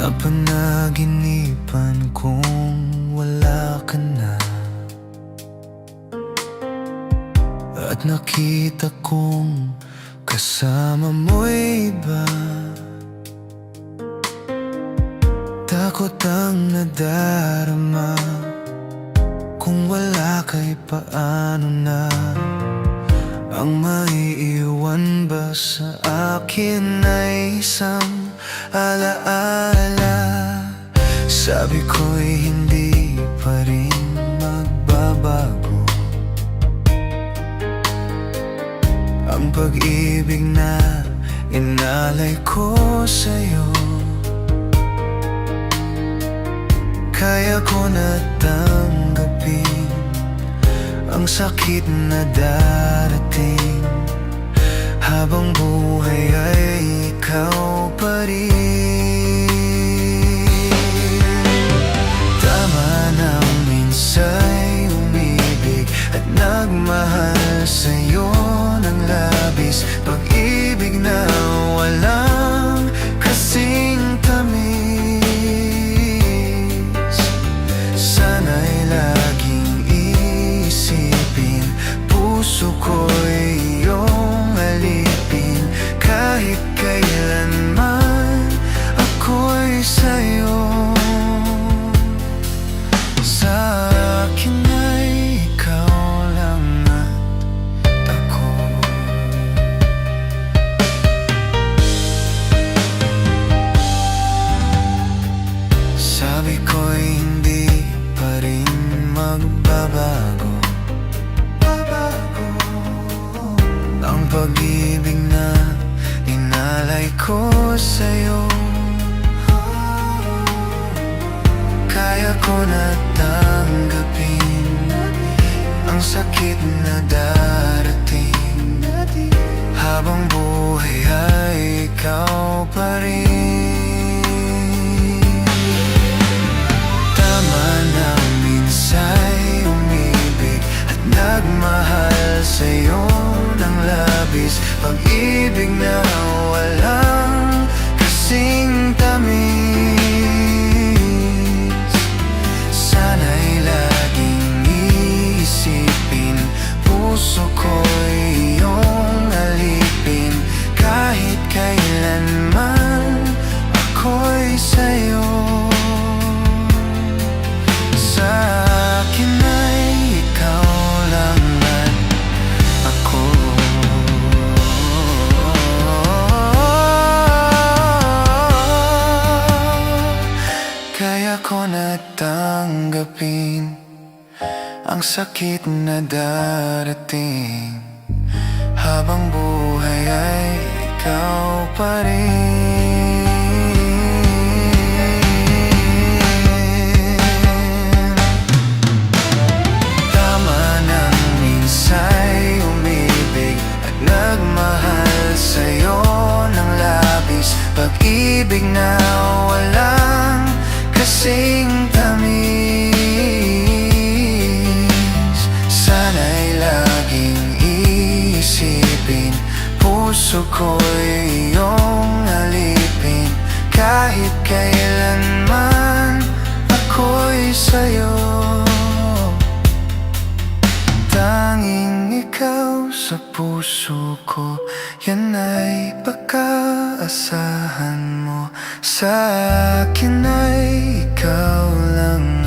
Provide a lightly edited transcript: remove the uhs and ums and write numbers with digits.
Napanaginipan kong wala ka na, at nakita kong kasama mo'y iba. Takot ang nadarama, kung wala ka'y paano na. Ang maiiwan ba sa akin ay isang alaala. Sabi ko'y hindi pa rin magbabago ang pag-ibig na inalay ko sa'yo. Kaya ko na tanggapin ang sakit na darating, habang buhay ay ikaw pa rin. Tama na minsa'y umibig at nagmahal sa'yo ng labis. Pag-ibig na walang kasing tamis, sana'y laging isipin, puso ko'y iyong alipin. Kahit kailanman ako'y sa'yo. Sa akin ay ikaw lang at ako. Sabi ko'y hindi pa rin magbabago ang pag-ibig na inalay ko sa'yo. Kaya ko na tanggapin ang sakit na darating, habang buhay ay ikaw pa rin. Tama na minsa'y umibig at nagmahal sa'yo ng labis. Pag-ibig na walang kasing tamis, sana'y laging iisipin, puso ko'y iyong alipin. Kahit kailanman ako'y sa'yo. Sa akin ay ikaw lang at ako. Kaya ko na tanggapin ang sakit na darating, habang buhay ay ikaw pa rin. Tama nang minsa'y umibig at nagmahal sa'yo ng labis. Pag-ibig na walang kasing tamis, sana'y laging iisipin, puso ko'y iyong alipin. Kahit kailanman ako'y sa'yo. Tanging ikaw sa puso ko, yan ay pagkaasahan mo. Sa akin ay ikaw lang